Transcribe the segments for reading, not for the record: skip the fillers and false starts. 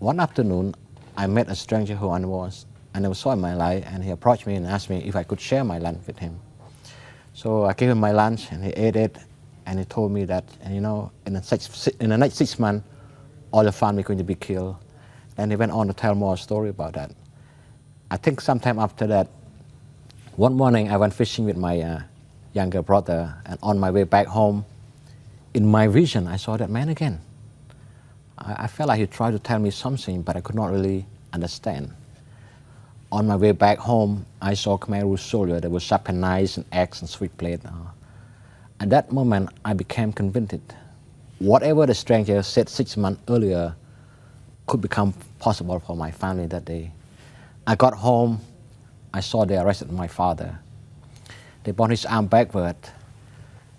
one afternoon, I met a stranger who I never saw in my life, and he approached me and asked me if I could share my lunch with him. So I gave him my lunch, and he ate it, and he told me that, in the next 6 months, all the family going to be killed. And he went on to tell more story about that. I think sometime after that, one morning I went fishing with my younger brother, and on my way back home, in my vision, I saw that man again. I felt like he tried to tell me something, but I could not really understand. On my way back home, I saw Khmer Rouge soldier that was sharpened knives and axe and switchblade. At that moment, I became convinced whatever the stranger said 6 months earlier could become possible for my family that day. I got home, I saw they arrested my father. They brought his arm backward,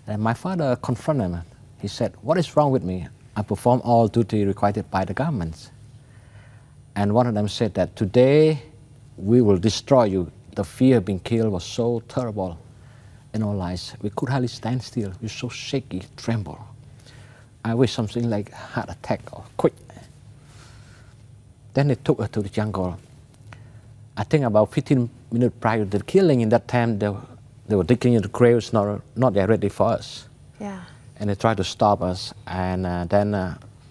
and my father confronted him. He said, "What is wrong with me? I perform all duty required by the government." And one of them said that today we will destroy you. The fear of being killed was so terrible in our lives. We could hardly stand still. We were so shaky, tremble. I wish something like heart attack or quick. Then they took her to the jungle. I think about 15 minutes prior to the killing, in that time they were digging into graves not yet ready for us. Yeah. And they tried to stop us. And then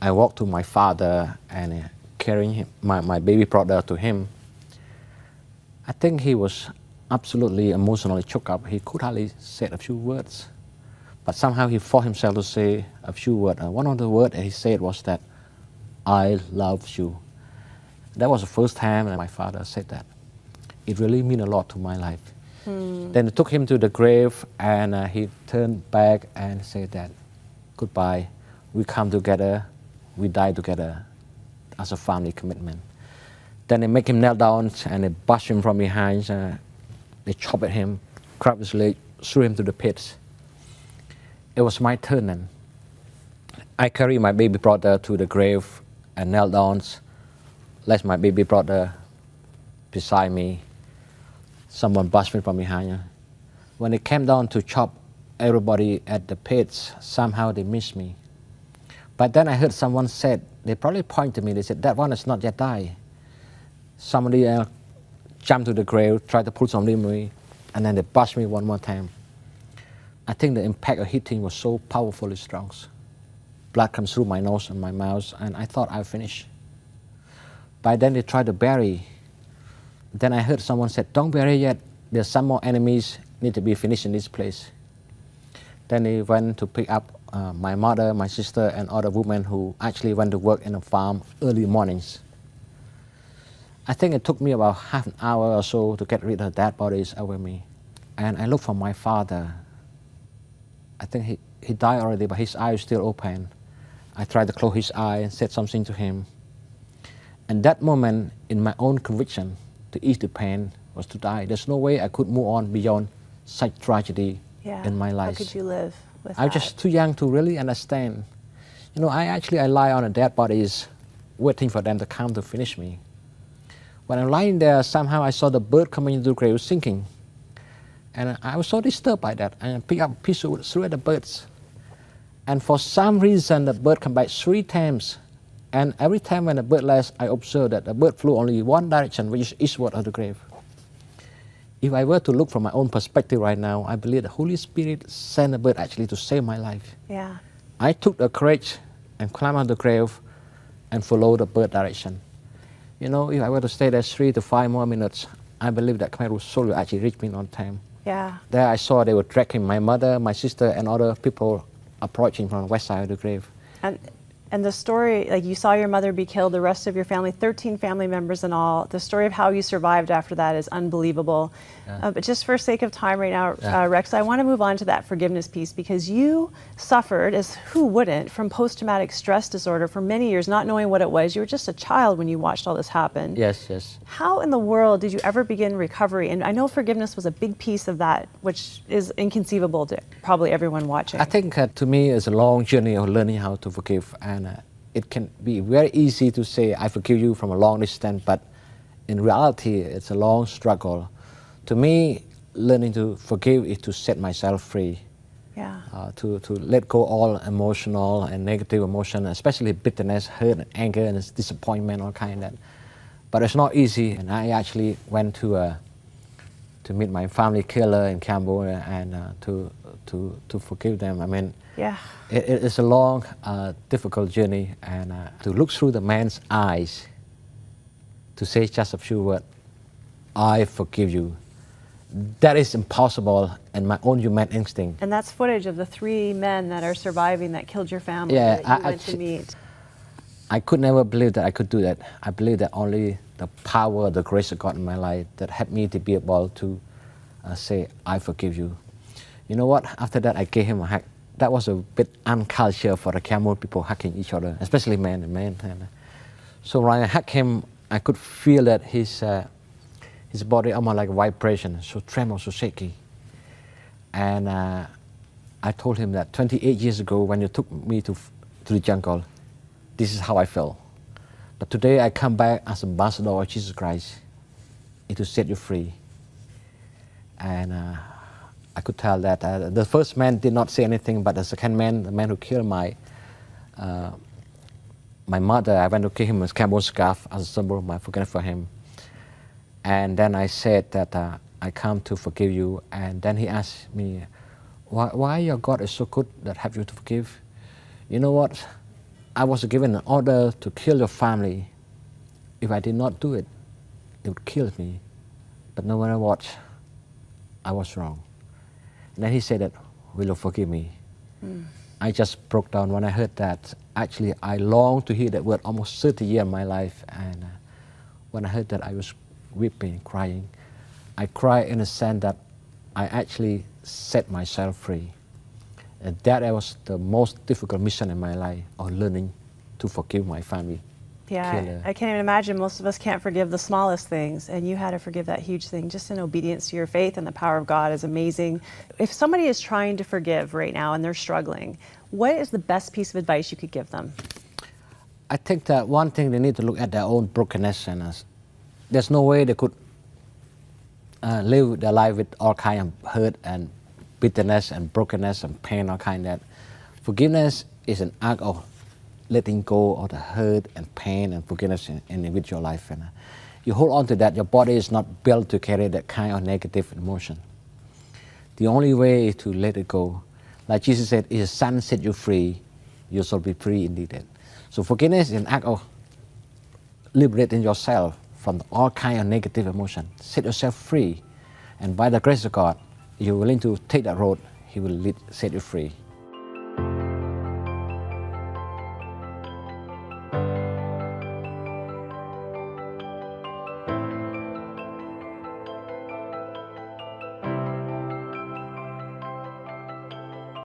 I walked to my father and carrying him, my baby brother to him. I think he was absolutely emotionally choked up. He could hardly say a few words. But somehow he forced himself to say a few words. One of the words he said was that, "I love you." That was the first time that my father said that. It really meant a lot to my life. Then they took him to the grave, and he turned back and said that, "Goodbye, we come together, we die together as a family commitment." Then they make him kneel down and they bash him from behind. They chop at him, grab his leg, threw him to the pit. It was my turn then. I carry my baby brother to the grave and knelt down, left my baby brother beside me. Someone bashed me from behind. When they came down to chop everybody at the pits, somehow they missed me. But then I heard someone said, they probably pointed to me, they said, "That one has not yet died." Somebody else jumped to the grave, tried to pull somebody on me, and then they bashed me one more time. I think the impact of hitting was so powerfully strong. Blood comes through my nose and my mouth, and I thought I finished. By then they tried to bury. Then I heard someone said, "Don't bury yet. There's some more enemies need to be finished in this place." Then they went to pick up my mother, my sister, and other women who actually went to work in the farm early mornings. I think it took me about half an hour or so to get rid of dead bodies over me. And I looked for my father. I think he died already, but his eye was still open. I tried to close his eye and said something to him. And that moment, in my own conviction, to ease the pain was to die. There's no way I could move on beyond such tragedy in my life. How could you live with I was just too young to really understand. I lie on the dead bodies, waiting for them to come to finish me. When I'm lying there, somehow I saw the bird coming into the grave sinking. And I was so disturbed by that. And I picked up a piece of wood, threw at the birds. And for some reason, the bird came back 3 times. And every time when the bird lands, I observed that the bird flew only one direction, which is eastward of the grave. If I were to look from my own perspective right now, I believe the Holy Spirit sent a bird actually to save my life. Yeah. I took the courage and climbed out the grave and followed the bird direction. If I were to stay there 3 to 5 more minutes, I believe that Khmer Rouge soldier actually reached me on time. Yeah. There I saw they were tracking my mother, my sister, and other people approaching from the west side of the grave. And the story, like you saw your mother be killed, the rest of your family, 13 family members in all, the story of how you survived after that is unbelievable. Yeah. But just for sake of time right now, Rex, I want to move on to that forgiveness piece, because you suffered, as who wouldn't, from post-traumatic stress disorder for many years, not knowing what it was. You were just a child when you watched all this happen. Yes, yes. How in the world did you ever begin recovery? And I know forgiveness was a big piece of that, which is inconceivable to probably everyone watching. I think to me it's a long journey of learning how to forgive, and it can be very easy to say I forgive you from a long distance, but in reality it's a long struggle. To me, learning to forgive is to set myself free. Yeah. to let go all emotional and negative emotion, especially bitterness, hurt, anger, and disappointment, all kind of that. But it's not easy, and I actually went to meet my family killer in Cambodia and to forgive them. I mean, Yeah. it's a long, difficult journey, and to look through the man's eyes, to say just a few words, I forgive you. That is impossible in my own human instinct. And that's footage of the 3 men that are surviving that killed your family Yeah, that you went to meet. I could never believe that I could do that. I believe that only the power, the grace of God in my life that helped me to be able to say, I forgive you. You know what? After that, I gave him a hug. That was a bit uncultured for the Camel people hugging each other, especially men and men. And, so when I hugged him, I could feel that his body almost like a vibration, so tremor, so shaky. And I told him that 28 years ago, when you took me to the jungle, this is how I felt. But today I come back as ambassador of Jesus Christ to set you free. And I could tell that the first man did not say anything, but the second man, the man who killed my mother, I went to give him a camel scarf as a symbol of my forgiveness for him. And then I said that I come to forgive you. And then he asked me, why your God is so good that help you to forgive? You know what? I was given an order to kill your family. If I did not do it, it would kill me. But no matter what, I was wrong. And then he said that, will you forgive me? I just broke down when I heard that. Actually, I longed to hear that word almost 30 years in my life. And when I heard that, I was weeping, crying. I cried in a sense that I actually set myself free. And that was the most difficult mission in my life, of learning to forgive my family. Yeah, killer. I can't even imagine. Most of us can't forgive the smallest things, and you had to forgive that huge thing just in obedience to your faith, and the power of God is amazing. If somebody is trying to forgive right now and they're struggling, what is the best piece of advice you could give them? I think that one thing, they need to look at their own brokenness, and there's no way they could live their life with all kind of hurt and bitterness and brokenness and pain, all kind of that. Forgiveness is an act of letting go of the hurt and pain and forgiveness in individual life. And you hold on to that, your body is not built to carry that kind of negative emotion. The only way is to let it go. Like Jesus said, if the Son set you free, you shall be free indeed. So forgiveness is an act of liberating yourself from all kind of negative emotion. Set yourself free. And by the grace of God, you're willing to take that road, He will set you free.